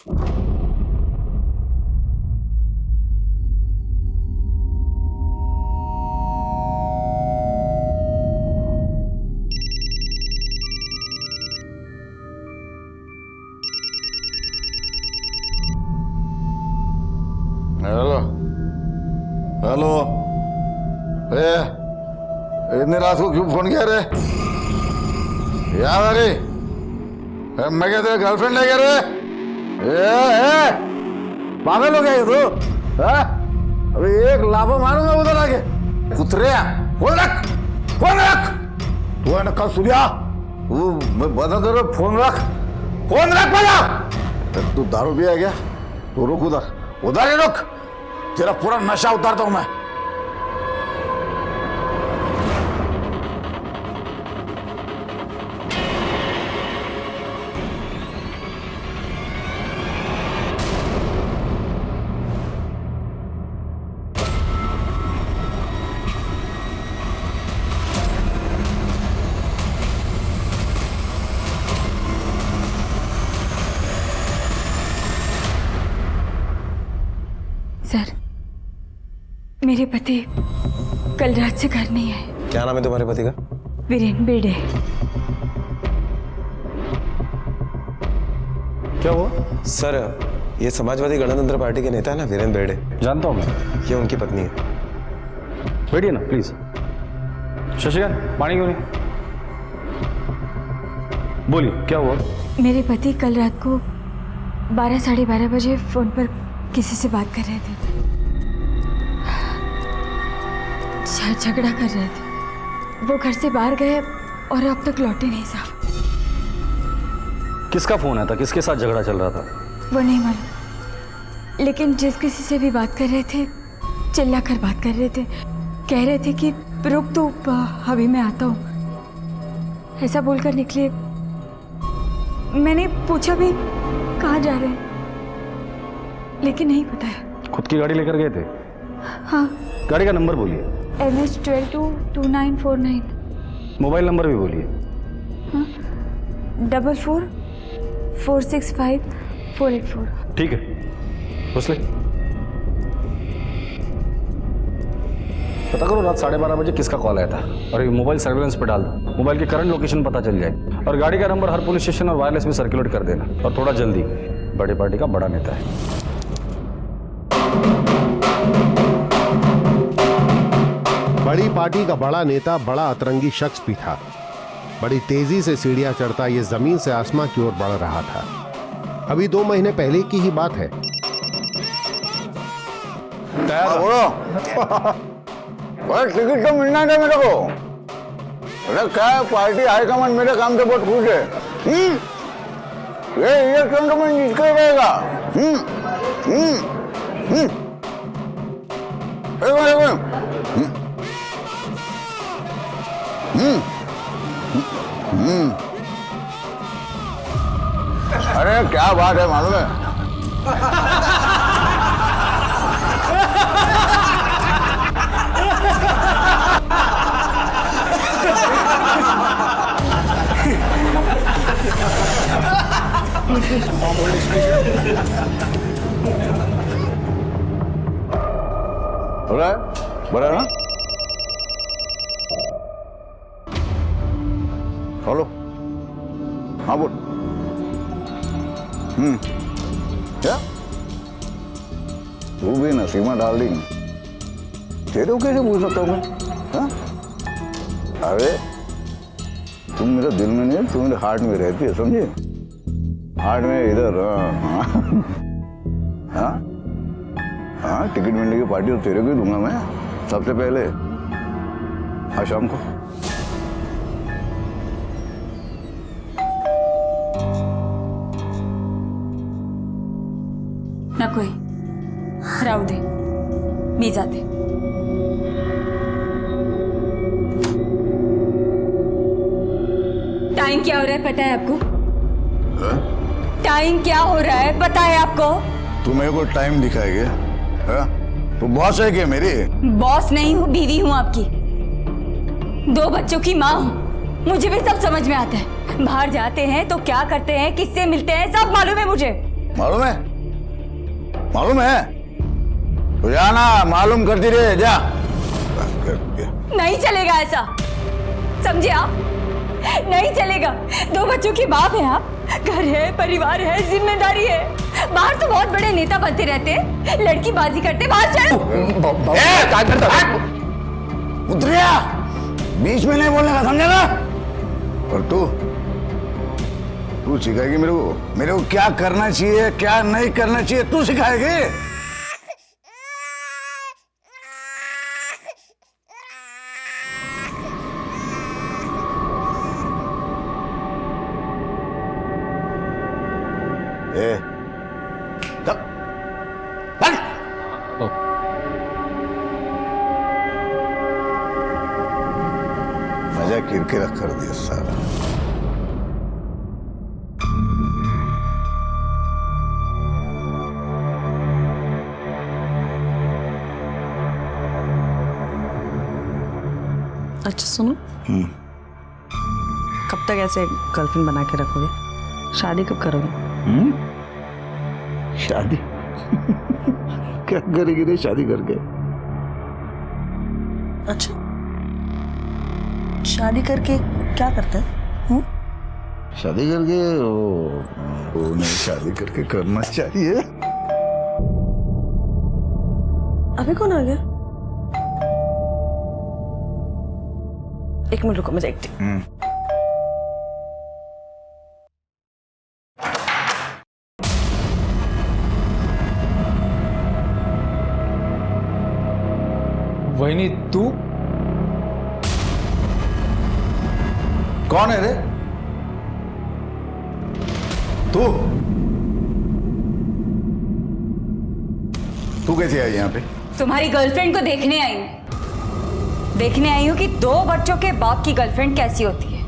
Hello hello, इतनी रात को क्यों फोन किया रे? याद आ रही? मैं क्या तेरा गर्लफ्रेंड है क्या रे? पागल हो गया ये तू? अभी एक लाफा मारूंगा उधर आके। कुतरे फोन रख, फोन रख। तू है ना कल सुबह मैं बता दे रहा, फोन रख, फोन रख पहला। तू दारू पिया क्या? तू रुक उधर, उधर ही रुक, तेरा पूरा नशा उतारता हूं मैं। सर, मेरे पति कल रात से घर नहीं आए। क्या नाम है तुम्हारे पति का? वीरेन बेड़े। क्या हुआ? सर, ये समाजवादी गणतंत्र पार्टी के नेता है ना, वीरेन बेड़े। जानता हूँ मैं। ये उनकी पत्नी है। बैठिए ना प्लीज। शशिकांत, पानी क्यों नहीं? बोलिए क्या हुआ? मेरे पति कल रात को 12 साढ़े 12 बजे फोन पर किसी से बात कर रहे थे, शायद झगड़ा कर रहे थे। वो घर से बाहर गए और अब तक लौटे नहीं साहब। किसका फोन आया था? किसके साथ झगड़ा चल रहा था? वो नहीं मालूम, लेकिन जिस किसी से भी बात कर रहे थे चिल्ला कर बात कर रहे थे। कह रहे थे कि रुक तू, अभी मैं आता हूँ, ऐसा बोलकर निकले। मैंने पूछा भी कहाँ जा रहे हैं, लेकिन नहीं पता है। खुद की गाड़ी लेकर गए थे? हाँ। गाड़ी का नंबर बोलिए। MS122949। मोबाइल नंबर भी बोलिए। 44465484। ठीक है, घुस ले। पता करो रात 12:30 बजे किसका कॉल आया था और ये मोबाइल सर्वेलेंस पे डाल दो। मोबाइल की करंट लोकेशन पता चल जाए और गाड़ी का नंबर हर पुलिस स्टेशन और वायरलेस में सर्कुलेट कर देना, और थोड़ा जल्दी। बड़ी पार्टी का बड़ा नेता है। बड़ी पार्टी का बड़ा नेता बड़ा अतरंगी शख्स भी था। बड़ी तेजी से सीढ़ियां चढ़ता ये जमीन से आसमां की ओर बढ़ रहा था। अभी 2 महीने पहले की ही बात है। टिकट तो मिलना था मेरे को। अरे क्या पार्टी हाईकमान मेरे काम से बहुत खुश है। ये इलेक्शन तो मैं निकल रहेगा। अरे क्या बात है मालूम है? बड़ा ना? हेलो, हाँ बोल। क्या तू भी नसीमा डार्लिंग? तेरे को कैसे पूछ सकता हूँ मैं? हाँ? अरे तुम मेरे दिल में नहीं, तुम मेरे हार्ट में रहती है, समझे? हार्ट में इधर। हाँ हाँ, टिकट मिलने की पार्टी तो तेरे को ही दूंगा मैं सबसे पहले। हाँ, शाम को। नकोय, राहू दे, मी जाते। टाइम क्या हो रहा है पता है आपको? टाइम क्या हो रहा है पता है आपको? तू मेरे को टाइम दिखाएगी? तू बॉस है क्या मेरी? बॉस नहीं हूँ, बीवी हूँ आपकी। 2 बच्चों की माँ हूँ। मुझे भी सब समझ में आता है। बाहर जाते हैं तो क्या करते हैं, किससे मिलते हैं, सब मालूम है मुझे। मालूम है? मालूम है? तो जाना, मालूम करती रहे, जा। नहीं चलेगा ऐसा, समझे आप? नहीं चलेगा। 2 बच्चों के बाप हैं आप, घर है, परिवार है, जिम्मेदारी है। बाहर तो बहुत बड़े नेता बनते रहते हैं, लड़की बाजी करते, बाहर चल। उतरिया, बीच में नहीं बोलने का, समझा ना? और तू सिखाएगी मेरे को क्या करना चाहिए, क्या नहीं करना चाहिए, तू सिखाएगी। मजा किरकिरा कर दिया सारा। अच्छा सुनो, कब तक ऐसे गर्लफ्रेंड बना के रखोगे? शादी कब करोगे? शादी क्या करेगी रे शादी करके? अच्छा, शादी करके क्या करता है? शादी करके वो नहीं, शादी करके करना चाहिए। अभी कौन आ गया? एक मिनट रुको, मैं देखती हूँ। वहीनी तू कौन है रे? तू कैसे आई यहाँ पे? तुम्हारी गर्लफ्रेंड को देखने आई हूँ। देखने आई हूँ कि 2 बच्चों के बाप की गर्लफ्रेंड कैसी होती है।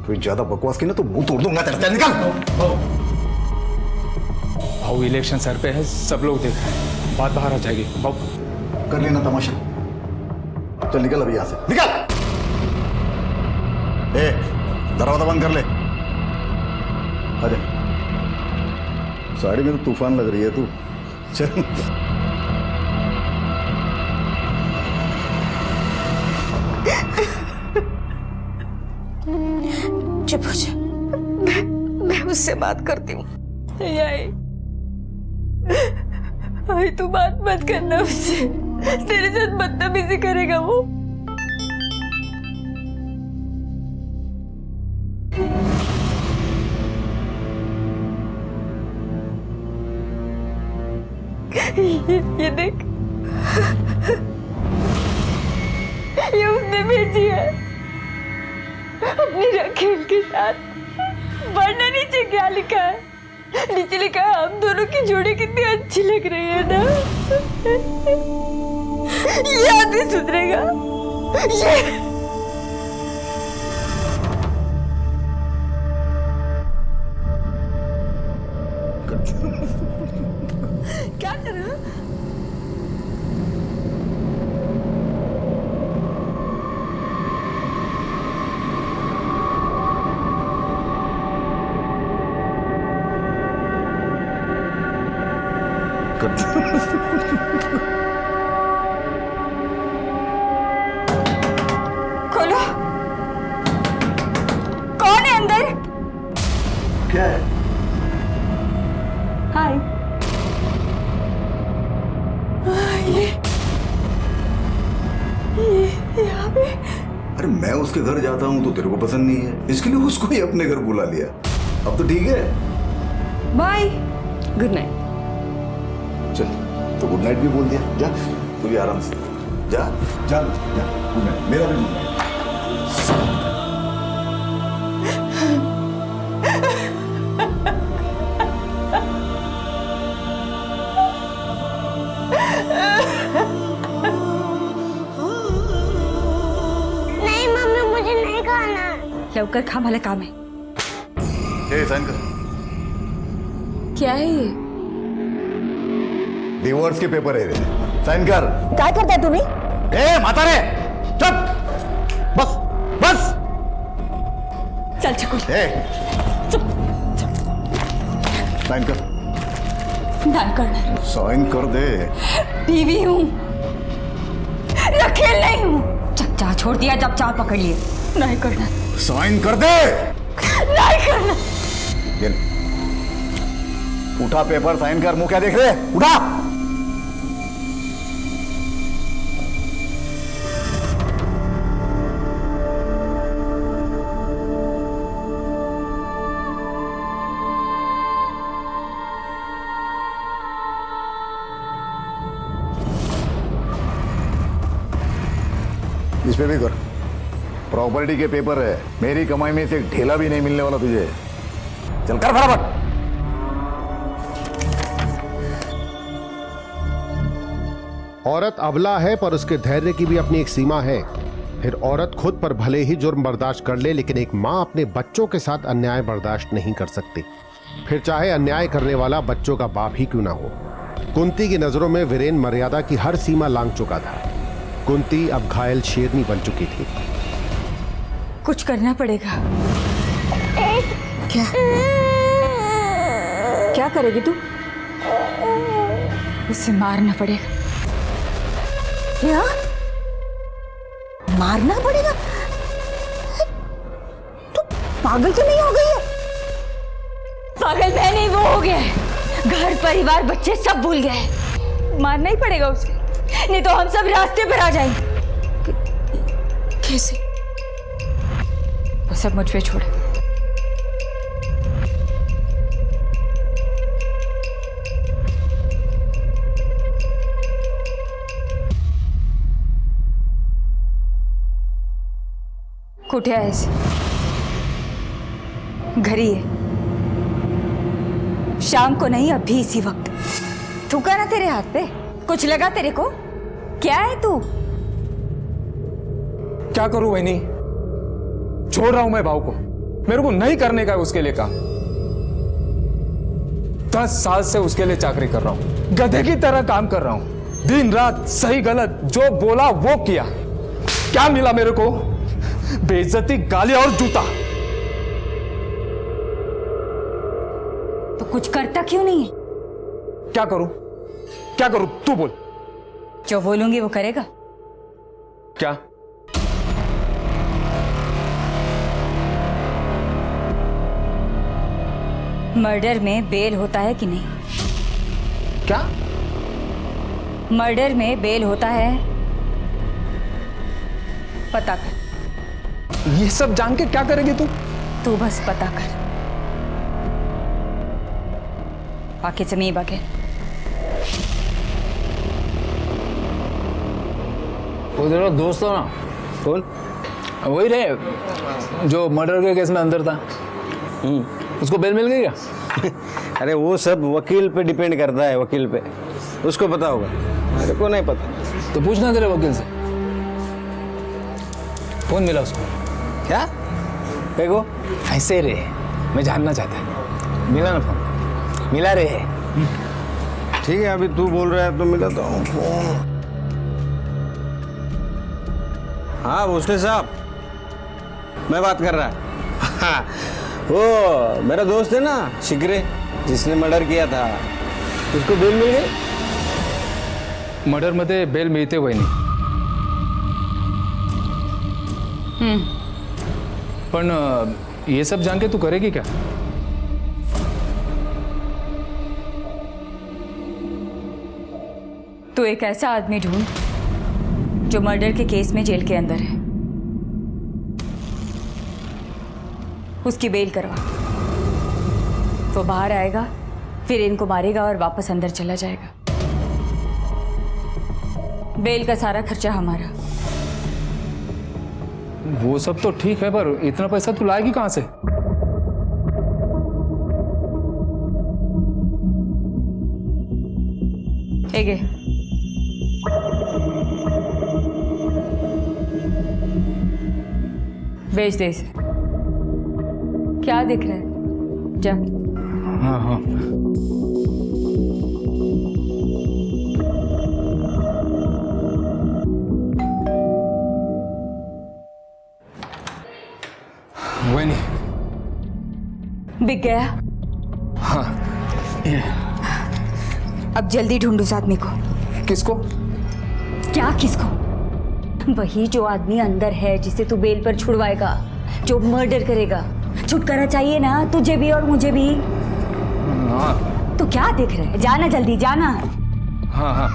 तू ज्यादा बकवास की ना तो मुंह तोड़ दूंगा तेरा। निकल। भाऊ इलेक्शन सर पे है, सब लोग देख रहे हैं, बात बाहर आ जाएगी। भाऊ कर लेना तमाशा। चल निकल अभी यहाँ से, निकल। दरवाजा बंद कर ले। अरे साड़ी में तो तूफान लग रही है तू। चल चुप हो जा, मैं उससे बात करती हूँ। भाई तू बात मत करना उससे, तेरे साथ बदतमीजी करेगा वो। ये देख, ये उसने भेजी है अपनी राखेल के साथ। पढ़ना नीचे क्या लिखा है? नीचे लिखा है हम दोनों की जोड़ी कितनी अच्छी लग रही है ना। ये आदमी सुधरेगा? ये क्या कर रहा है? खोलो, कौन है अंदर? क्या है? हाय। ये यहाँ पे? अरे मैं उसके घर जाता हूँ तो तेरे को पसंद नहीं है, इसके लिए उसको ही अपने घर बुला लिया। अब तो ठीक है। बाय। Good night. चल तो गुड नाइट भी बोल दिया। जा तू भी आराम से जा। जा जा, गुड नाइट। मेरा भी गुड नाइट। नहीं मम्मी, मुझे नहीं खाना। लवकर खा, भले काम है। साइन कर। क्या है ये? डिवोर्स के पेपर है रे, साइन कर। क्या करता है तुम्ही? माता रे, चुप। बस बस। चल चकुल, साइन कर। ना करना। साइन कर दे। बीवी हूँ, रखेल नहीं हूँ। जब चाह छोड़ दिया, जब चाह पकड़ लिए। नहीं करना। साइन कर दे। नहीं करना। ये ले। उठा पेपर, साइन कर। मुंह क्या देख रहे? उठा। इस पे भी कर। प्रॉपर्टी के पेपर है, मेरी कमाई में से एक ढेला भी नहीं मिलने वाला तुझे। चल कर फटाफट। औरत अबला है पर उसके धैर्य की भी अपनी एक सीमा है। फिर औरत खुद पर भले ही जुर्म बर्दाश्त कर ले, लेकिन एक मां अपने बच्चों के साथ अन्याय बर्दाश्त नहीं कर सकती, फिर चाहे अन्याय करने वाला बच्चों का बाप ही क्यों ना हो। कुंती की नजरों में वीरेन मर्यादा की हर सीमा लांघ चुका था। कुंती अब घायल शेरनी बन चुकी थी। कुछ करना पड़ेगा। क्या क्या करेगी तू? उसे मारना पड़ेगा। क्या मारना पड़ेगा? तू पागल तो नहीं हो गई है? पागल मैं नहीं, वो हो गया है। घर परिवार बच्चे सब भूल गए हैं। मारना ही पड़ेगा उसे, नहीं तो हम सब रास्ते पर आ जाएंगे। कैसे? वो सब मुझ पे छोड़। कुठे आहेस? घरी है। शाम को नहीं, अभी इसी वक्त। थूका ना तेरे हाथ पे? कुछ लगा तेरे को? क्या है तू? क्या करूं वहीनी? छोड़ रहा हूं मैं भाव को। मेरे को नहीं करने का है उसके लिए काम। 10 साल से उसके लिए चाकरी कर रहा हूं, गधे की तरह काम कर रहा हूं। दिन रात सही गलत जो बोला वो किया। क्या मिला मेरे को? बेइज्जती, गाली और जूता। तो कुछ करता क्यों नहीं है? क्या करूं? क्या करूं? तू बोल। जो बोलूंगी वो करेगा। क्या? मर्डर में बेल होता है कि नहीं? क्या? मर्डर में बेल होता है? पता कर। ये सब जान के क्या करेगी तू? तू बस पता कर। बाकी से मैं बगे। वो तेरा दोस्त हो ना? कौन? वही रहे जो मर्डर के केस में अंदर था। उसको बेल मिल गई क्या? अरे वो सब वकील पे डिपेंड करता है, वकील पे। उसको पता होगा, मेरे को नहीं पता। तो पूछना तेरे वकील से। फोन मिला उसको? क्या देखो? ऐसे रे, मैं जानना चाहता। मिला ना फोन? मिला रे। ठीक है, अभी तू बोल रहा है तो मिलाता हूँ फोन। हाँ भोसले साहब, मैं बात कर रहा है। हाँ, वो मेरा दोस्त है ना शिगरे, जिसने मर्डर किया था, उसको बेल मिल गई। मर्डर मध्ये बेल मिळते वहिनी। पण ये सब जान के तू करेगी क्या? तू एक ऐसा आदमी ढूंढ जो मर्डर के केस में जेल के अंदर है। उसकी बेल करवा। वो बाहर आएगा, फिर इनको मारेगा और वापस अंदर चला जाएगा। बेल का सारा खर्चा हमारा। वो सब तो ठीक है, पर इतना पैसा तू लाएगी कहां से? एगे बेच दे इसे। क्या दिख रहा है? जा। हाँ हाँ। वही बिक गया? हाँ, ये अब जल्दी ढूंढ उस आदमी को। किसको? क्या किसको? वही जो आदमी अंदर है जिसे तू बेल पर छुड़वाएगा, जो मर्डर करेगा। छुटकारा चाहिए ना तुझे भी और मुझे भी। हाँ तो क्या देख रहे है? जाना जल्दी, जाना। हाँ हाँ।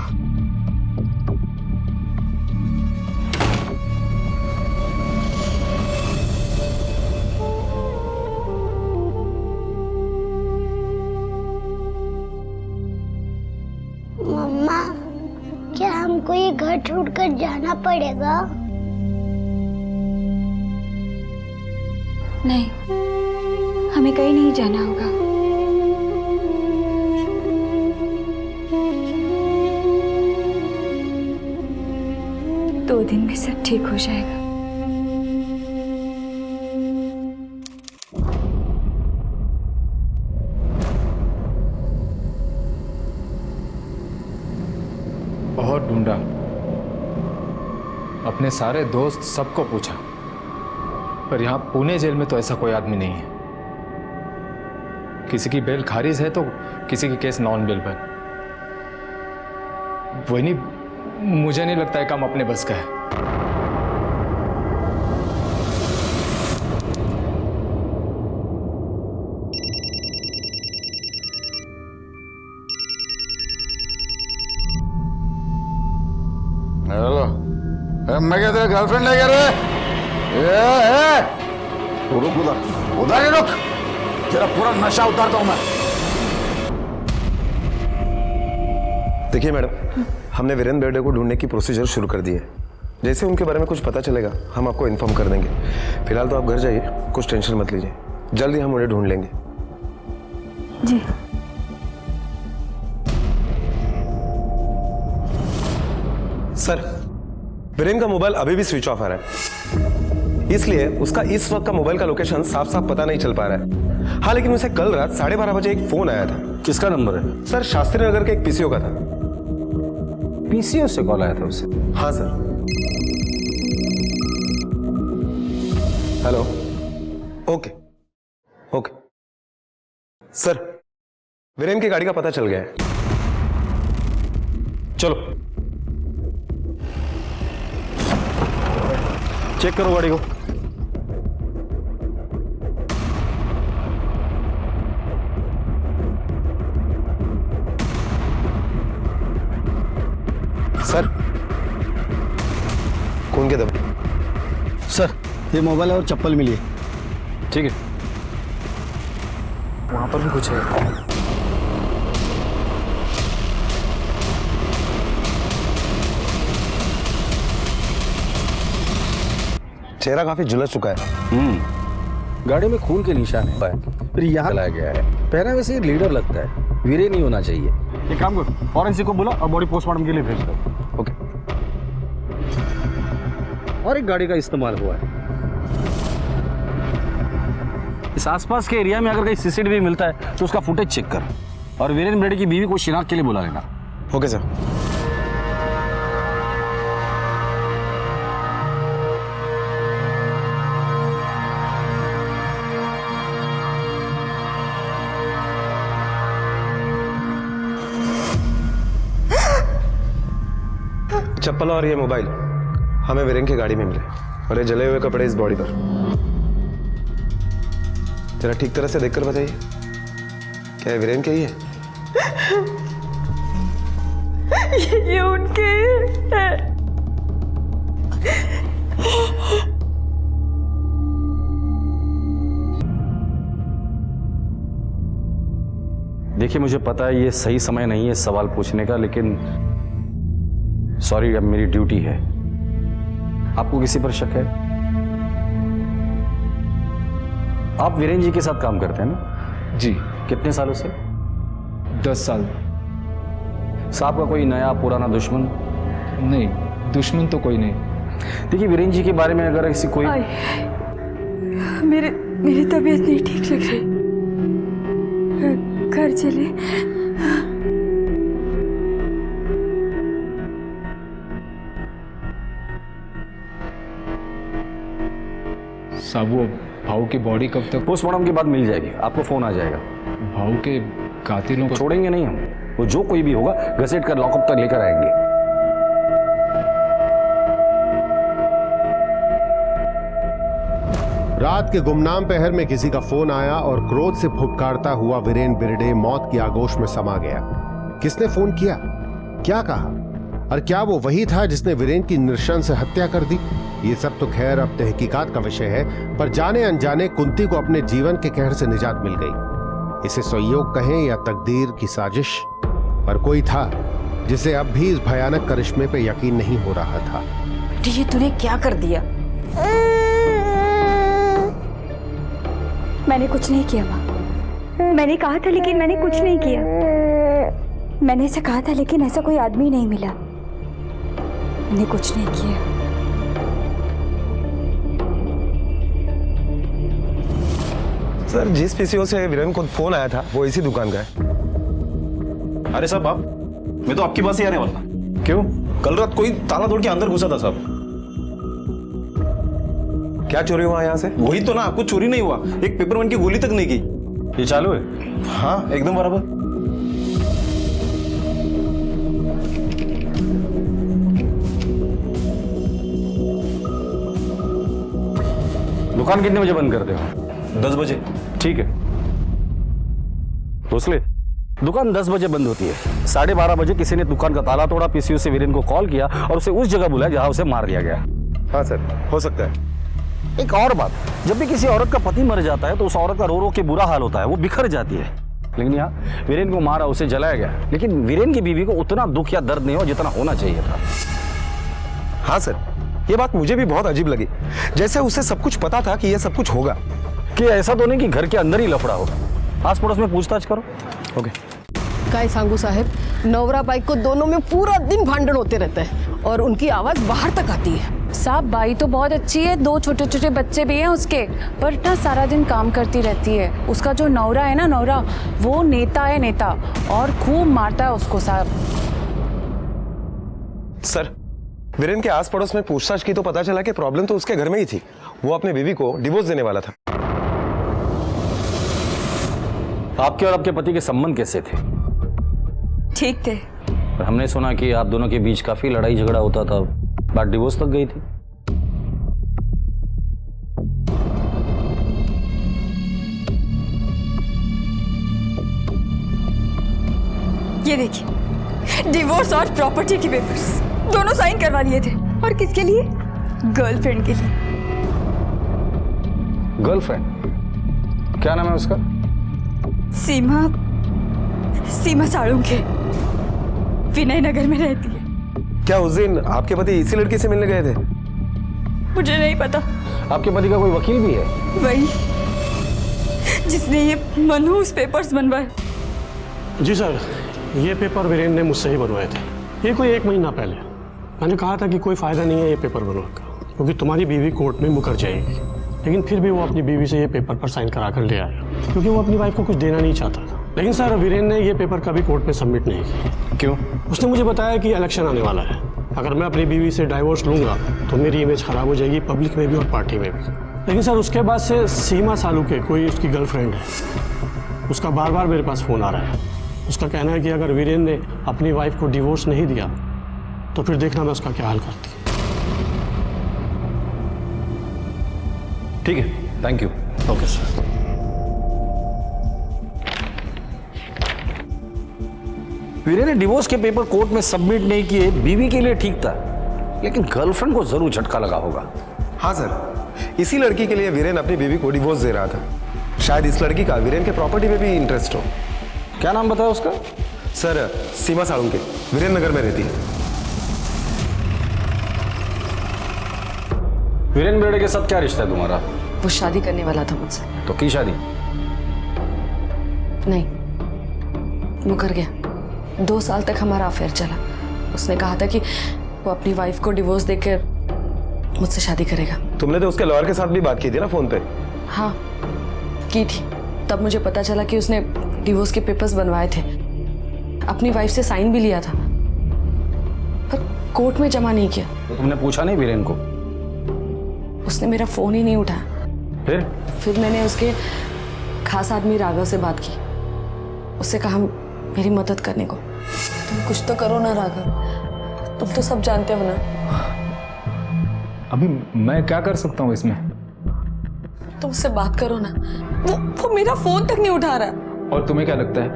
मम्मा, क्या हमको ये घर छोड़कर जाना पड़ेगा? नहीं, हमें कहीं नहीं जाना होगा। दो दिन में सब ठीक हो जाएगा। बहुत ढूंढा, अपने सारे दोस्त सबको पूछा, पर यहाँ पुणे जेल में तो ऐसा कोई आदमी नहीं है। किसी की बेल खारिज है तो किसी की केस नॉन बेल पर। वही नहीं, मुझे नहीं लगता है काम अपने बस का है। हेलो, मैं क्या तेरा गर्लफ्रेंड ले गया रे? तू रुक उधर, उधर ही रुक, तेरा पूरा नशा उतारता हूं मैं। देखिए मैडम, हमने वीरेंद्र बेर्डे को ढूंढने की प्रोसीजर शुरू कर दी है। जैसे उनके बारे में कुछ पता चलेगा हम आपको इन्फॉर्म कर देंगे। फिलहाल तो आप घर जाइए, कुछ टेंशन मत लीजिए, जल्दी हम उन्हें ढूंढ लेंगे। जी। सर, वीरेंद्र का मोबाइल अभी भी स्विच ऑफ आ रहा है, इसलिए उसका इस वक्त का मोबाइल का लोकेशन साफ साफ पता नहीं चल पा रहा है। हाँ, लेकिन उसे कल रात 12:30 बजे एक फोन आया था। किसका नंबर है? सर, शास्त्री नगर के एक पीसीओ का था। पीसीओ से कॉल आया था उसे? हाँ sir. Hello, okay okay sir, Virendra की गाड़ी का पता चल गया है। चलो चेक करो गाड़ी को। सर, कौन के दबा? सर, ये मोबाइल और चप्पल मिली है। ठीक है, वहां पर भी कुछ है। चेहरा काफी झुलस चुका है। गाड़ी में खून के निशान है, फिर यहाँ लाया गया है। पहनावे से लीडर लगता है, वीरे नहीं होना चाहिए। एक काम कर, फॉरेंसिक को बुला और बॉडी पोस्टमार्टम के लिए भेज दो। ओके। और एक गाड़ी का इस्तेमाल हुआ है। इस आसपास के एरिया में अगर कहीं सीसीटीवी मिलता है तो उसका फुटेज चेक कर, और वीरेंद्र बेर्डे की बीवी को शिनाख्त के लिए बुला लेना। Okay sir. चप्पल और ये मोबाइल हमें वीरेंद्र की गाड़ी में मिले, और ये जले हुए कपड़े इस बॉडी पर। जरा ठीक तरह से देखकर बताइए, क्या ये वीरेंद्र के ही है? ये उनके है। देखिए, मुझे पता है ये सही समय नहीं है सवाल पूछने का, लेकिन सॉरी, अब मेरी ड्यूटी है। आपको किसी पर शक है? आप वीरेंद्र जी के साथ काम करते हैं ना? जी। कितने सालों से? 10 साल। साहब का कोई नया पुराना दुश्मन? नहीं, दुश्मन तो कोई नहीं। देखिए, वीरेंद्र जी के बारे में अगर किसी कोई मेरी तबीयत नहीं ठीक लग रही, घर चले। साहब, वो भाऊ की बॉडी कब तक? पोस्टमार्टम के बाद मिल जाएगी, आपको फोन आ जाएगा। भाऊ के कातिलों को छोड़ेंगे नहीं हम। वो जो कोई भी होगा घसीट कर लॉकअप तक लेकर आएंगे। रात के गुमनाम पहर में किसी का फोन आया और क्रोध से फुफकारता हुआ वीरेन बिरडे मौत की आगोश में समा गया। किसने फोन किया, क्या कहा, और क्या वो वही था जिसने वीरेन की नृशंस हत्या कर दी? ये सब तो खैर अब तहकीकात का विषय है, पर जाने अनजाने कुंती को अपने जीवन के कहर से निजात मिल गई। इसे संयोग कहें या तकदीर की साजिश, पर कोई था जिसे अब भी इस भयानक करिश्मे पे यकीन नहीं हो रहा था। ये तूने क्या कर दिया? मैंने कुछ नहीं किया माँ। मैंने कहा था लेकिन मैंने कुछ नहीं किया। मैंने ऐसा कहा था लेकिन ऐसा कोई आदमी नहीं मिला। मैंने कुछ नहीं किया। सर, जिस पीसीओ से वीरेन को फोन आया था वो इसी दुकान का है। अरे साहब, आप, मैं तो आपके पास ही आने वाला था। क्यों? कल रात कोई ताला तोड़ के अंदर घुसा था साहब। क्या चोरी हुआ यहाँ से? वही तो ना, कुछ चोरी नहीं हुआ। एक पेपर वन की गोली तक नहीं की। ये चालू है? हाँ, एकदम बराबर। दुकान कितने बजे बंद करते हो? 10 बजे। ठीक है, भोसले, दुकान 10 बजे बंद होती है। 12:30 बजे किसी ने दुकान का ताला तोड़ा, पीसीयू से वीरेन को कॉल किया और उसे उस जगह बुलाया जहां उसे मार दिया गया। हाँ सर, हो सकता है। एक और बात, जब भी किसी औरत का पति मर जाता है तो उस औरत का रो रो के बुरा हाल होता है, वो बिखर जाती है। लेकिन यहाँ वीरेन को मारा, उसे जलाया गया, लेकिन वीरेन की बीवी को उतना दुख या दर्द नहीं हुआ जितना होना चाहिए था। हाँ सर, ये बात मुझे भी बहुत अजीब लगी, जैसे उसे सब कुछ पता था कि ये सब कुछ होगा। कि ऐसा तो नहीं कि घर के अंदर ही लफड़ा हो, आस पड़ोस में पूछताछ करो। ओके। काय सांगू साहेब, नवरा बाई को दोनों में पूरा दिन भांडण होते रहते हैं और उनकी आवाज बाहर तक आती है। साहब, बाई तो बहुत अच्छी है, 2 छोटे छोटे बच्चे भी हैं उसके, पर ना सारा दिन काम करती रहती है। उसका जो नौरा है ना, नौरा, वो नेता है, नेता, और खूब मारता है उसको साहब। सर, वीरेन के आस पड़ोस में पूछताछ की तो पता चला कि प्रॉब्लम तो उसके घर में ही थी। वो अपनी बीवी को डिवोर्स देने वाला था। आपके और आपके पति के संबंध कैसे थे? ठीक थे। पर हमने सुना कि आप दोनों के बीच काफी लड़ाई झगड़ा होता था, बात डिवोर्स तक गई थी। ये देखिए, डिवोर्स और प्रॉपर्टी के पेपर्स दोनों साइन करवा लिए थे। और किसके लिए? गर्लफ्रेंड के लिए। गर्लफ्रेंड? क्या नाम है उसका? सीमा साळुंखे, विनय नगर में रहती है। क्या उस दिन आपके पति इसी लड़की से मिलने गए थे? मुझे नहीं पता। आपके पति का कोई वकील भी है? वही जिसने ये मनहूस पेपर्स बनवाए। जी सर, ये पेपर वीरेन ने मुझसे ही बनवाए थे। ये कोई 1 महीना पहले। मैंने कहा था कि कोई फ़ायदा नहीं है ये पेपर बनवाकर, क्योंकि तुम्हारी बीवी कोर्ट में मुकर जाएगी। लेकिन फिर भी वो अपनी बीवी से ये पेपर पर साइन करा कर ले आया, क्योंकि वो अपनी वाइफ को कुछ देना नहीं चाहता था। लेकिन सर, वीरेन ने ये पेपर कभी कोर्ट में सबमिट नहीं किया। क्यों? उसने मुझे बताया कि इलेक्शन आने वाला है, अगर मैं अपनी बीवी से डाइवोर्स लूँगा तो मेरी इमेज खराब हो जाएगी, पब्लिक में भी और पार्टी में भी। लेकिन सर, उसके बाद से सीमा सालुके, कोई उसकी गर्लफ्रेंड है, उसका बार बार मेरे पास फ़ोन आ रहा है। उसका कहना है कि अगर वीरेन ने अपनी वाइफ को डिवोर्स नहीं दिया तो फिर देखना मैं उसका क्या हाल करती। ठीक है, thank you. Okay sir. Viren ने डिवोर्स के पेपर कोर्ट में सबमिट नहीं किए, बीवी के लिए ठीक था, लेकिन गर्लफ्रेंड को जरूर झटका लगा होगा। हाँ सर, इसी लड़की के लिए वीरेन अपनी बीवी को डिवोर्स दे रहा था। शायद इस लड़की का वीरेन के प्रॉपर्टी में भी इंटरेस्ट हो। क्या नाम बताया उसका? सर, सीमा साळुंखे, वीरेन नगर में रहती है। वीरेन बेड़े के साथ क्या रिश्ता है तुम्हारा? वो शादी करने वाला था मुझसे। तो की शादी? नहीं, मुकर गया। 2 साल तक हमारा अफेयर चला। उसने कहा था कि वो अपनी वाइफ को डिवोर्स देकर मुझसे शादी करेगा। तुमने तो उसके लॉयर के साथ भी बात की थी ना फोन पे? हाँ, की थी। तब मुझे पता चला कि उसने डिवोर्स के पेपर्स बनवाए थे, अपनी वाइफ से साइन भी लिया था, पर कोर्ट में जमा नहीं किया। तो तुमने पूछा नहीं वीरेन को? उसने मेरा फोन ही नहीं उठाया। फिर मैंने उसके खास आदमी राघव से बात की। उससे कहा मेरी मदद करने को। तुम कुछ तो करो ना राघव, तुम तो सब जानते हो ना। अभी मैं क्या कर सकता हूँ इसमें? तुम उससे बात करो ना। वो मेरा फोन तक नहीं उठा रहा। और तुम्हें क्या लगता है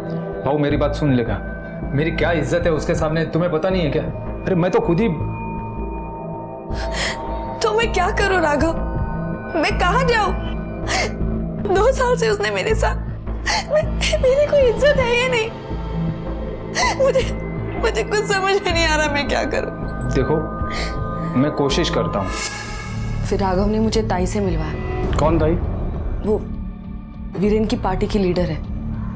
भाऊ मेरी बात सुन लेगा? मेरी क्या इज्जत है उसके सामने, तुम्हें पता नहीं है क्या? अरे मैं तो खुद ही। तो मैं क्या करूं राघव? मैं कहाँ जाऊं? 2 साल से उसने मेरे साथ, मेरी कोई इज्जत है या नहीं? मुझे कुछ समझ में नहीं आ रहा मैं क्या करूं। देखो मैं कोशिश करता हूँ। फिर राघव ने मुझे ताई से मिलवाया। कौन ताई? वो वीरेन की पार्टी की लीडर है,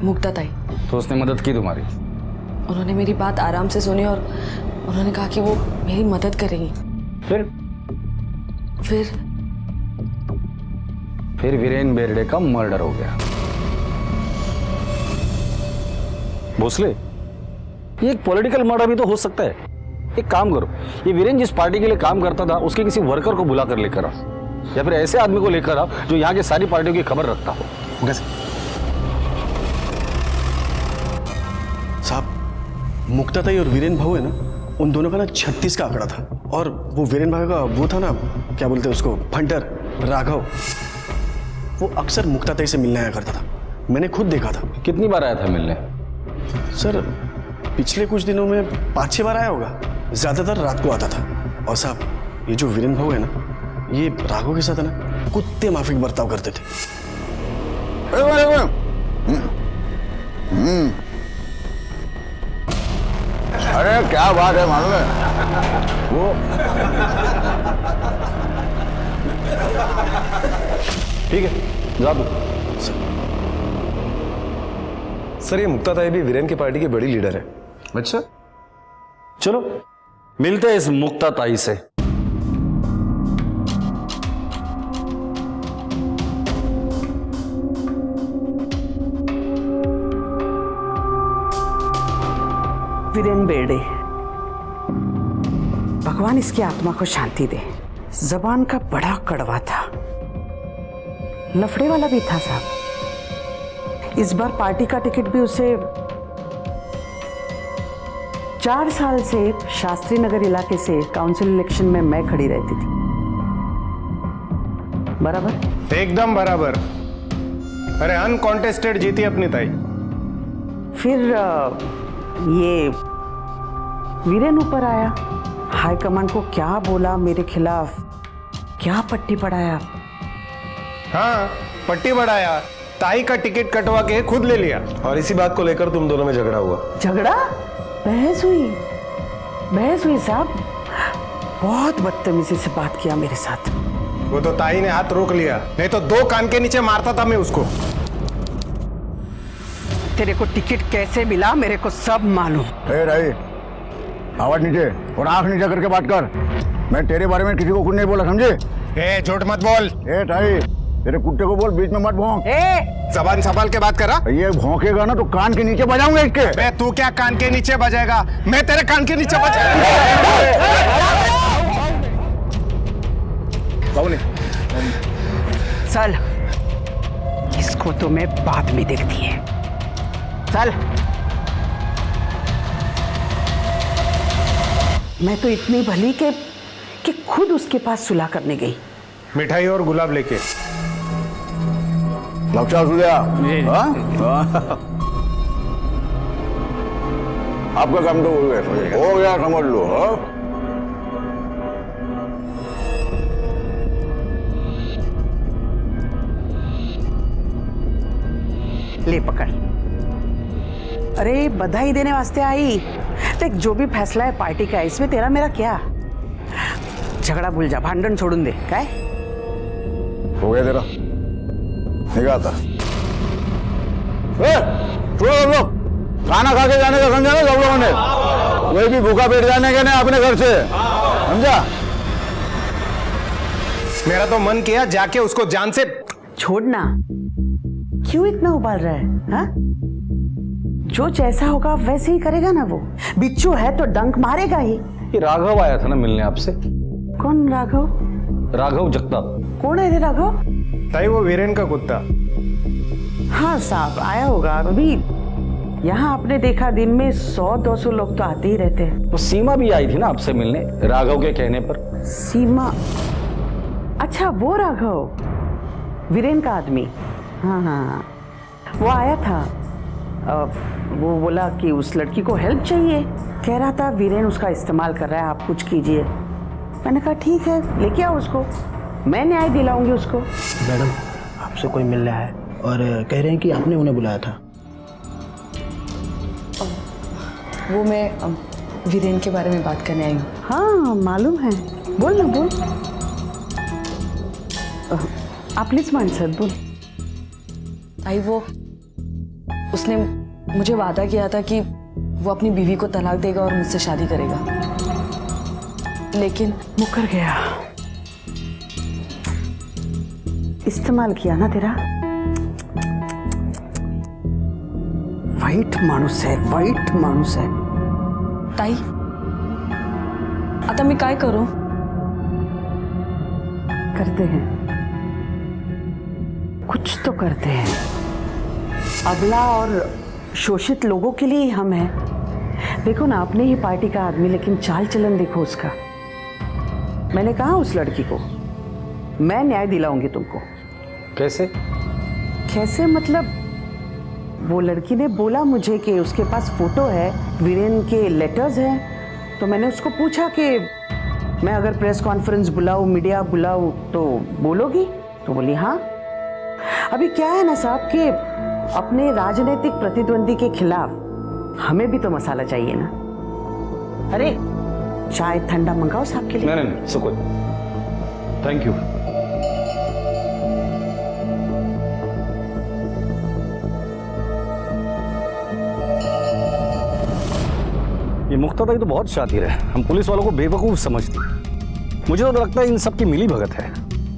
मुक्ता ताई। तो उसने मदद की तुम्हारी? उन्होंने मेरी बात आराम से सुनी और उन्होंने कहा कि वो मेरी मदद करेगी। फिर वीरेन बेर्डे का मर्डर हो गया। भोसले, ये एक पॉलिटिकल मर्डर भी तो हो सकता है। एक काम करो, ये वीरेन जिस पार्टी के लिए काम करता था उसके किसी वर्कर को बुला कर लेकर आओ, या फिर ऐसे आदमी को लेकर आओ जो यहाँ की सारी पार्टियों की खबर रखता हो। साहब, मुक्ता ताई और वीरेन भाऊ है ना, उन दोनों का ना 36 का आंकड़ा था। और वो वीरेन भाई का वो था ना, क्या बोलते हैं उसको, फंटर राघव, वो अक्सर मुक्ता ताई से मिलने आया करता था। मैंने खुद देखा था। कितनी बार आया था मिलने? सर पिछले कुछ दिनों में 5-6 बार आया होगा, ज्यादातर रात को आता था। और साहब ये जो वीरेन भाऊ है ना, ये राघव के साथ है ना कुत्ते माफिक बर्ताव करते थे। अरे क्या बात है मालूम है वो। ठीक है, जा दो। सर ये मुक्ता ताई भी वीरेन की पार्टी की बड़ी लीडर है। अच्छा, चलो मिलते हैं इस मुक्ता ताई से। वीरेन बेर्डे, भगवान इसकी आत्मा को शांति दे। जबान का बड़ा कड़वा था, लफड़े वाला भी था साहब। इस बार पार्टी का टिकट भी उसे 4 साल से शास्त्री नगर इलाके से काउंसिल इलेक्शन में मैं खड़ी रहती थी। बराबर? एकदम बराबर। अरे अनकॉन्टेस्टेड जीती अपनी ताई। फिर ये वीरेन ऊपर आया, हाईकमान को क्या बोला मेरे खिलाफ, क्या पट्टी पढ़ाया। हाँ, पट्टी बढ़ाया, ताई का टिकट कटवा के खुद ले लिया। और इसी बात को लेकर तुम दोनों में झगड़ा हुआ। झगड़ा? बहस हुई साहब। बहुत बदतमीजी से बात किया मेरे साथ। वो तो ताई ने हाथ रोक लिया, नहीं तो 2 कान के नीचे मारता था मैं उसको। तेरे को टिकट कैसे मिला मेरे को सब मालूम। राई, आवाज नीचे और आंख नीचे करके बात कर। मैं तेरे बारे में किसी को कुछ नहीं बोला, समझे? झूठ मत बोल। ताई, तेरे कुत्ते को बोल बीच में मत भौंक। जबान संभाल के बात करा। ये भौंकेगा ना तो कान के नीचे बजाऊंगा इसके। बे तू क्या कान के नीचे बजाएगा, मैं तेरे कान के नीचे बजाऊंगा। चल, इसको तो मैं बाद में देखती है। चल। मैं तो इतनी भली कि खुद उसके पास सुलह करने गई। मिठाई और गुलाब लेके। लक्षण सुधिया, आपका काम तो हो गया समझ लो। ले पकड़। अरे बधाई देने वास्ते आई। देख जो भी फैसला है पार्टी का, इसमें तेरा मेरा क्या। झगड़ा भूल जा, भांडण छोड़ून दे। काय हो गया तेरा निकालता। खाना खा के जाने का समझा ना सब लोगों ने, कोई भी भूखा पेट जाने का नहीं अपने घर से, समझा? मेरा तो मन किया जाके उसको जान से छोड़ना। क्यों इतना उबाल रहा है? हा? जो जैसा होगा वैसे ही करेगा ना वो। बिच्छू है तो डंक मारेगा ही। ये राघव आया था ना मिलने आपसे। कौन राघव? राघव जगताप। कौन है रे राघव? ताई वो वीरेन का कुत्ता। हाँ साहब आया होगा, अभी यहाँ आपने देखा दिन में 100-200 लोग तो आते ही रहते हैं। तो सीमा भी आई थी ना आपसे मिलने, राघव के कहने पर। सीमा? अच्छा, वो राघव, वीरेन का आदमी। हाँ हाँ, वो आया था। वो बोला कि उस लड़की को हेल्प चाहिए, कह रहा था वीरेन उसका इस्तेमाल कर रहा है, आप कुछ कीजिए। मैंने कहा ठीक है, लेके आओ उसको, मैं न्याय दिलाऊंगी उसको। मैडम, आपसे कोई मिल रहा है और कह रहे हैं कि आपने उन्हें बुलाया था। वो मैं वीरेन के बारे में बात करने आई हूँ। हाँ मालूम है, बोल ना बोल। आपलीच माणसं, बोल। आई वो उसने मुझे वादा किया था कि वो अपनी बीवी को तलाक देगा और मुझसे शादी करेगा, लेकिन मुकर गया। इस्तेमाल किया ना तेरा। वाईट माणूस आहे, वाईट माणूस आहे। ताई, आता मी काय करू? करते हैं, कुछ तो करते हैं। अबला और शोषित लोगों के लिए ही हम हैं। देखो ना, अपने ही पार्टी का आदमी, लेकिन चाल चलन देखो उसका। मैंने कहा उस लड़की को मैं न्याय दिलाऊंगी तुमको। कैसे? कैसे मतलब, वो लड़की ने बोला मुझे कि उसके पास फोटो है, वीरेन के लेटर्स हैं। तो मैंने उसको पूछा कि मैं अगर प्रेस कॉन्फ्रेंस बुलाऊं, मीडिया बुलाऊं तो बोलोगी? तो बोली हाँ। अभी क्या है ना साहब कि अपने राजनीतिक प्रतिद्वंदी के खिलाफ हमें भी तो मसाला चाहिए ना। अरे चाय ठंडा मंगाओ साहब के लिए। नहीं, सुको, थैंक यू। ये मुक्ताताई तो बहुत शातिर है, हम पुलिस वालों को बेवकूफ समझती। मुझे तो लगता है इन सब की मिली भगत है।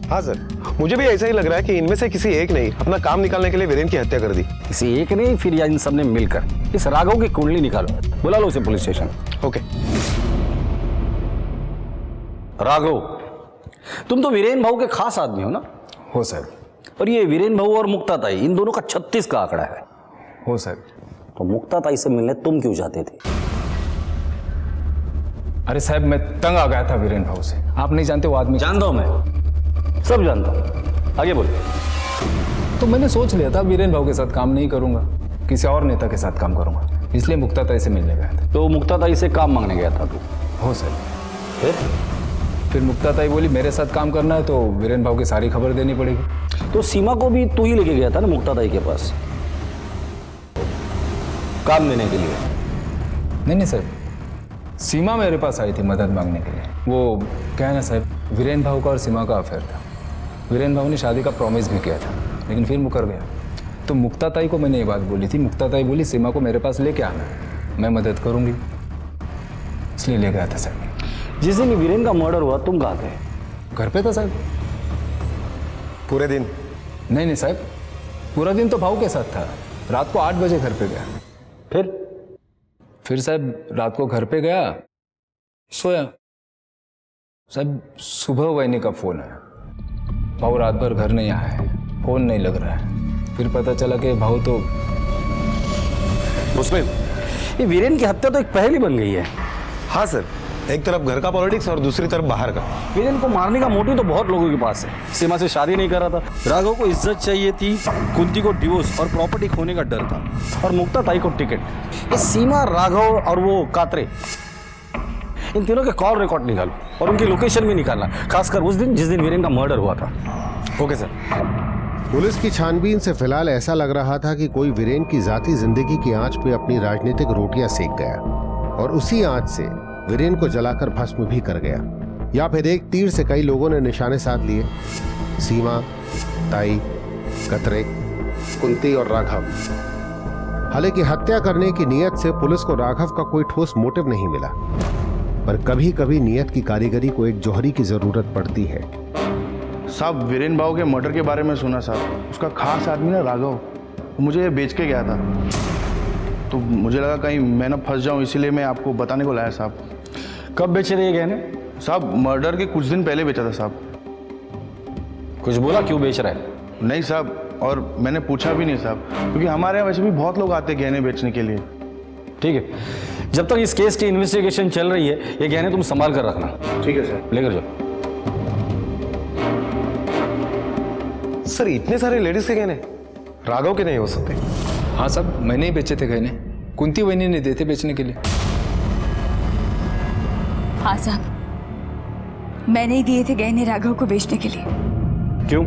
हाँ सर, मुझे भी ऐसा ही लग रहा है कि इनमें से किसी एक ने अपना काम निकालने के लिए वीरेन की हत्या कर दी। किसी एक ने फिर या इन सब ने मिलकर इस राघव की कुंडली निकालो, बुला लो उसे पुलिस स्टेशन। ओके। राघव, तुम तो वीरेन भाऊ के खास आदमी हो ना? हो सर। और ये वीरेन भाऊ और मुक्ताताई, इन दोनों का 36 का आंकड़ा है। हो सर। तो मुक्ताताई से मिलने तुम क्यों जाते थे? अरे साहब, मैं तंग आ गया था वीरेन भाऊ से। आप नहीं जानते वो आदमी। जानता हूं मैं, सब जानता हूं। आगे बोल। तो मैंने सोच लिया था वीरेन भाऊ के साथ काम नहीं करूंगा, किसी और नेता के साथ काम करूंगा, इसलिए मुक्ताताई से मिलने गया था। तो मुक्ताताई से काम मांगने गया था तू? हो सर। फिर मुक्ताताई बोली मेरे साथ काम करना है तो वीरेन भाऊ की सारी खबर देनी पड़ेगी। तो सीमा को भी तू ही लेके गया था ना मुक्ताताई के पास काम देने के लिए? नहीं सर, सीमा मेरे पास आई थी मदद मांगने के लिए। वो क्या है ना साहब, वीरेन भाऊ का और सीमा का अफेयर था। वीरेन भाऊ ने शादी का प्रॉमिस भी किया था, लेकिन फिर मुकर गया। तो मुक्ताताई को मैंने ये बात बोली थी। मुक्ताताई बोली सीमा को मेरे पास लेके आना, मैं मदद करूंगी, इसलिए ले गया था सर। जिस दिन वीरेन का मर्डर हुआ तुम कहाँ थे? घर पे था साहब। पूरे दिन? नहीं साहब, पूरा दिन तो भाऊ के साथ था। रात को 8 बजे घर पे गया। फिर साहब रात को घर पे गया, सोया। साहब सुबह वहीने का फोन आया, भाऊ रात भर घर नहीं आया है, फोन नहीं लग रहा है। फिर पता चला कि भाऊ तो उसमें ये वीरेन की हत्या तो एक पहेली बन गई है। हाँ सर, एक तरफ घर का पॉलिटिक्स और दूसरी तरफ बाहर का। वीरेन को मारने का मोटिव तो बहुत लोगों के पास है। सीमा से शादी नहीं कर रहा था, राघव को इज्जत चाहिए थी, कुंती को डिवोर्स और प्रॉपर्टी खोने का डर था, और मुक्ताताई को टिकट। ये सीमा, राघव और वो कात्रे, इन तीनों के कॉल रिकॉर्ड निकालो और उनकी लोकेशन भी निकालना, खासकर उस दिन जिस दिन वीरेन का मर्डर हुआ था। Okay sir. पुलिस की छानबीन से फिलहाल ऐसा लग रहा था कि कोई वीरेन की जाती जिंदगी की आंच पे अपनी राजनीतिक रोटियां सेक गया और उसी आंच से वीरेन को जलाकर भस्म भी कर गया, या फिर एक तीर से कई लोगों ने निशाने साध लिए। सीमा, ताई, कतरे, कुंती और राघव। हालांकि हत्या करने की नीयत से पुलिस को राघव का कोई ठोस मोटिव नहीं मिला, पर कभी कभी नीयत की कारीगरी को एक जौहरी की जरूरत पड़ती है। साहब, वीरेन भाऊ के मर्डर के बारे में सुना साहब। उसका खास आदमी ना राघव, मुझे ये बेच के गया था, तो मुझे लगा कहीं मैं ना फंस जाऊं, इसीलिए मैं आपको बताने को लाया साहब। कब बेचे थे ये गहने? साहब मर्डर के कुछ दिन पहले बेचा था साहब। कुछ बोला क्यों बेच रहा है? नहीं साहब, और मैंने पूछा भी नहीं साहब, क्योंकि हमारे यहाँ वैसे भी बहुत लोग आते हैं गहने बेचने के लिए। ठीक है, जब तक इस केस की इन्वेस्टिगेशन चल रही है ये गहने तुम संभाल कर रखना। ठीक है सर। लेकर जाओ। सर इतने सारे लेडीज के गहने राघव के नहीं हो सकते? हाँ साहब, मैंने ही बेचे थे गहने, कुंती वहीनी ने देते बेचने के लिए। हाँ साहब, मैंने ही दिए थे गहने राघव को बेचने के लिए। क्यों?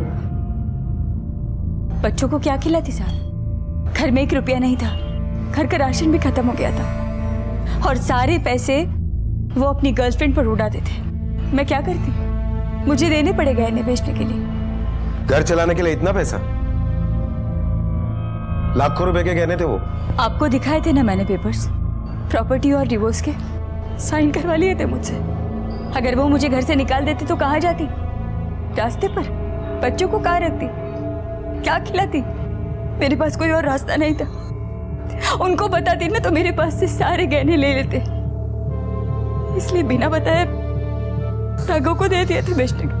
बच्चों को क्या खिलाती साहब? घर में 1 रुपया नहीं था, घर का राशन भी खत्म हो गया था और सारे पैसे वो अपनी गर्लफ्रेंड पर उड़ा देते। मैं क्या करती? मुझे देने पड़े गहने बेचने के लिए। घर चलाने के लिए इतना पैसा? लाखों रुपए के गहने थे वो। आपको दिखाए थे ना मैंने पेपर्स, प्रॉपर्टी और डिवोर्स के साइन करवा लिए थे मुझसे। अगर वो मुझे घर से निकाल देती तो कहाँ जाती? रास्ते पर? बच्चों को कहाँ रखती? क्या खिलाती? मेरे पास कोई और रास्ता नहीं था। उनको बताती ना तो मेरे पास से सारे गहने ले लेते, इसलिए बिना बताए राघव को दे दिए थे बेचने के।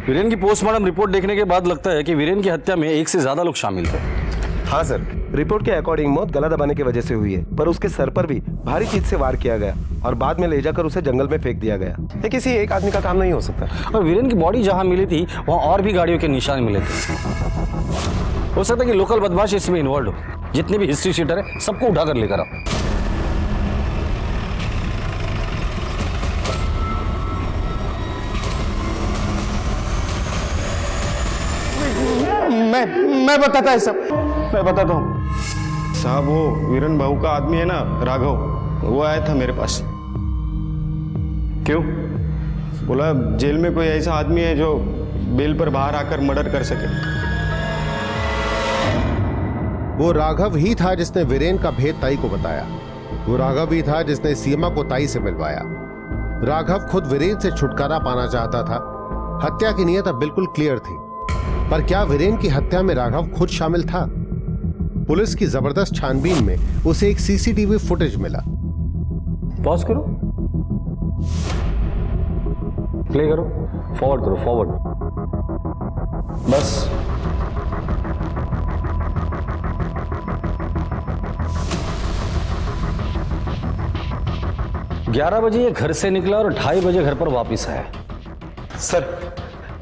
वीरेन की पोस्टमार्टम रिपोर्ट देखने के बाद लगता है कि वीरेन की हत्या में 1 से ज्यादा लोग शामिल थे। हाँ सर, रिपोर्ट के अकॉर्डिंग मौत गला दबाने की वजह से हुई है, पर उसके सर पर भी भारी चीज से वार किया गया और बाद में ले जाकर उसे जंगल में फेंक दिया गया। ये किसी एक आदमी का काम नहीं हो सकता। और वीरेन की बॉडी जहां मिली थी वहां और भी गाड़ियों के निशान मिले थे। हो सकता है कि लोकल बदमाश इसमें इन्वॉल्व हो। जितने भी हिस्ट्री शीटर है सबको उठाकर लेकर आओ। मैं बताता है सब, मैं बताता हूँ साहब। वो वीरेन भाऊ का आदमी है ना राघव, वो आया था मेरे पास। क्यों? बोला जेल में कोई ऐसा आदमी है जो बेल पर बाहर आकर मर्डर कर सके। वो राघव ही था जिसने वीरेन का भेद ताई को बताया। वो राघव ही था जिसने सीमा को ताई से मिलवाया। राघव खुद वीरेन से छुटकारा पाना चाहता था। हत्या की नीयत अब बिल्कुल क्लियर थी, पर क्या वीरेन की हत्या में राघव खुद शामिल था? पुलिस की जबरदस्त छानबीन में उसे एक सीसीटीवी फुटेज मिला। पॉज करो, प्ले करो, फॉरवर्ड करो, फॉरवर्ड। बस 11 बजे ये घर से निकला और 2:30 बजे घर पर वापस आया। सर,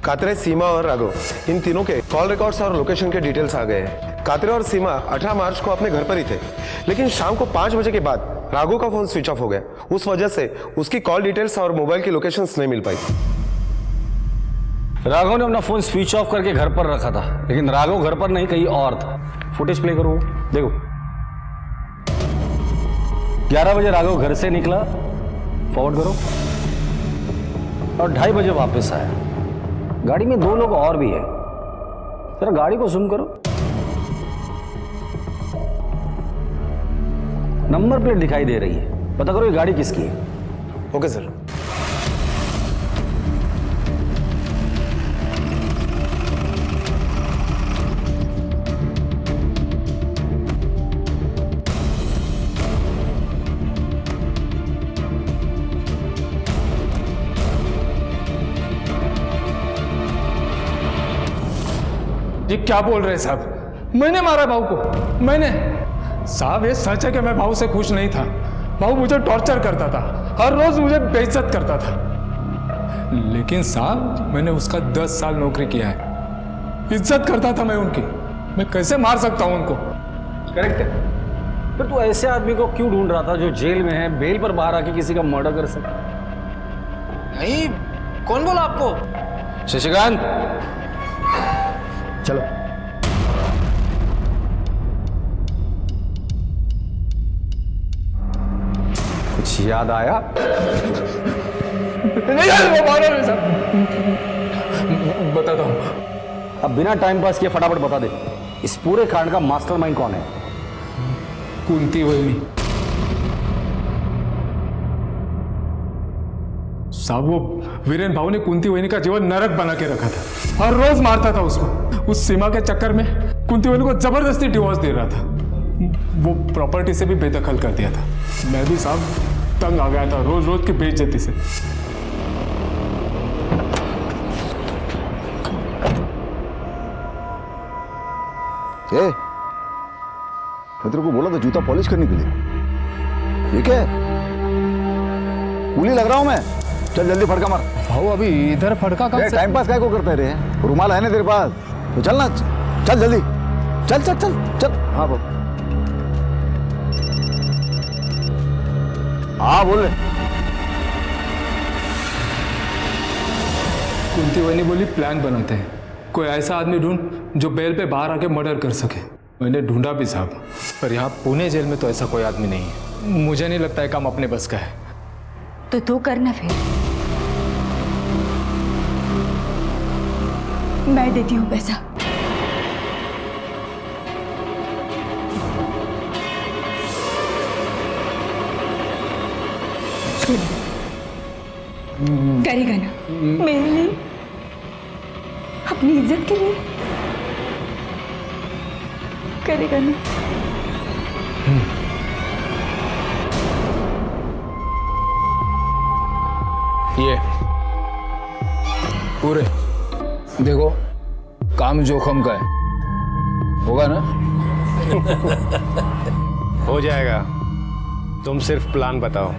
कात्रे, सीमा और राघव, इन तीनों के कॉल रिकॉर्ड्स और लोकेशन के डिटेल्स आ गए हैं। कात्रे और सीमा 18 मार्च को अपने घर पर ही थे, लेकिन शाम को 5 बजे के बाद राघव का फोन स्विच ऑफ हो गया। उस वजह से उसकी कॉल डिटेल्स और मोबाइल की लोकेशंस नहीं मिल पाई। राघव ने अपना फोन स्विच ऑफ करके घर पर रखा था, लेकिन राघव घर पर नहीं, कहीं और था। फुटेज प्ले करो, देखो। 11 बजे राघव घर से निकला, फॉरवर्ड करो, और 2:30 बजे वापस आया। गाड़ी में 2 लोग और भी है। जरा गाड़ी को जूम करो, नंबर प्लेट दिखाई दे रही है, पता करो ये गाड़ी किसकी है। Okay sir. ये क्या बोल रहे हैं साहब? मैंने मारा भाऊ को, मैंने? साहब ये सच है कि मैं भाऊ से खुश नहीं था। भाऊ मुझे टॉर्चर करता था, हर रोज मुझे बेइज्जत करता था। लेकिन साहब मैंने उसका 10 साल नौकरी किया है, इज्जत करता था मैं उनकी। मैं कैसे मार सकता हूं उनको? करेक्ट है। फिर तू ऐसे आदमी को क्यों ढूंढ रहा था जो जेल में है, बेल पर बाहर आके किसी का मर्डर कर सके? नहीं, कौन बोला आपको? शशिकांत, चलो। कुछ याद आया? नहीं, वो मारा नहीं साहब। बताता हूं। अब बिना टाइम पास किए फटाफट बता दे, इस पूरे कांड का मास्टरमाइंड कौन है? कुंती वहीनी। साहब वो वीरेन भाऊ ने कुंती वहीनी का जीवन नरक बना के रखा था। हर रोज मारता था उसको। उस सीमा के चक्कर में कुंती वहीनी को जबरदस्ती डिवोर्स दे रहा था। वो प्रॉपर्टी से भी बेदखल कर दिया था। मैं भी साहब तंग आ गया था रोज रोज की बेइज्जती से। मैं तेरे को बोला था जूता पॉलिश करने के लिए। ठीक है, कूली लग रहा हूं मैं। चल जल्दी फड़का मार। भाऊ अभी इधर फड़का कब से? टाइम पास काय को करते रे? रुमाल है ना तेरे पास? तो चल ना, चल जल्दी, चल चल चल चल। हाँ बाबू, हाँ बोल रहे। कुंती वही बोली प्लान बनाते हैं, कोई ऐसा आदमी ढूंढ जो बेल पे बाहर आके मर्डर कर सके। मैंने ढूंढा भी साहब, पर यहाँ पुणे जेल में तो ऐसा कोई आदमी नहीं है। मुझे नहीं लगता है काम अपने बस का है। तो तू करना फिर, मैं देती हूँ पैसा। करेगा ना मेरे लिए, अपनी इज्जत के लिए करेगा ना? ये पूरे देखो, काम जोखम का है, होगा ना? हो जाएगा, तुम सिर्फ प्लान बताओ।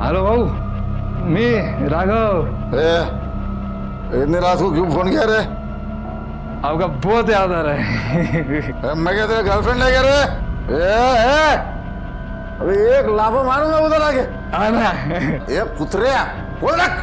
हेलो भाऊ, मैं राघव। इतनी रात को क्यों फोन किया रे? आपका बहुत याद आ रहा है। मैं क्या तेरा गर्लफ्रेंड है क्या रे? अभी एक लाफा मारूंगा उधर आगे। आना ये कुतरिया बोल रख।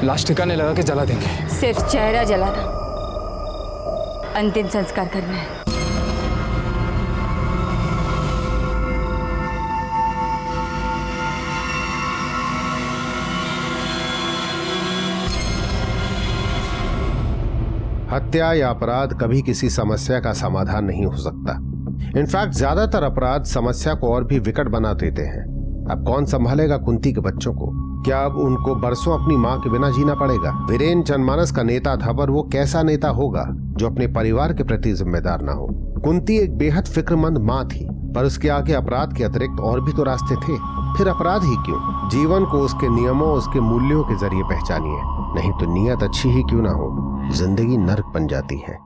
लाश ठिकाने लगा के जला देंगे। सिर्फ चेहरा जलाना, अंतिम संस्कार करना है। हत्या या अपराध कभी किसी समस्या का समाधान नहीं हो सकता। इनफैक्ट ज्यादातर अपराध समस्या को और भी विकट बना देते हैं। अब कौन संभालेगा कुंती के बच्चों को? क्या अब उनको बरसों अपनी मां के बिना जीना पड़ेगा? वीरेन जनमानस का नेता था, पर वो कैसा नेता होगा जो अपने परिवार के प्रति जिम्मेदार ना हो? कुंती एक बेहद फिक्रमंद मां थी, पर उसके आगे अपराध के अतिरिक्त और भी तो रास्ते थे। फिर अपराध ही क्यों? जीवन को उसके नियमों, उसके मूल्यों के जरिए पहचानिए, नहीं तो नीयत अच्छी ही क्यों ना हो, जिंदगी नर्क बन जाती है।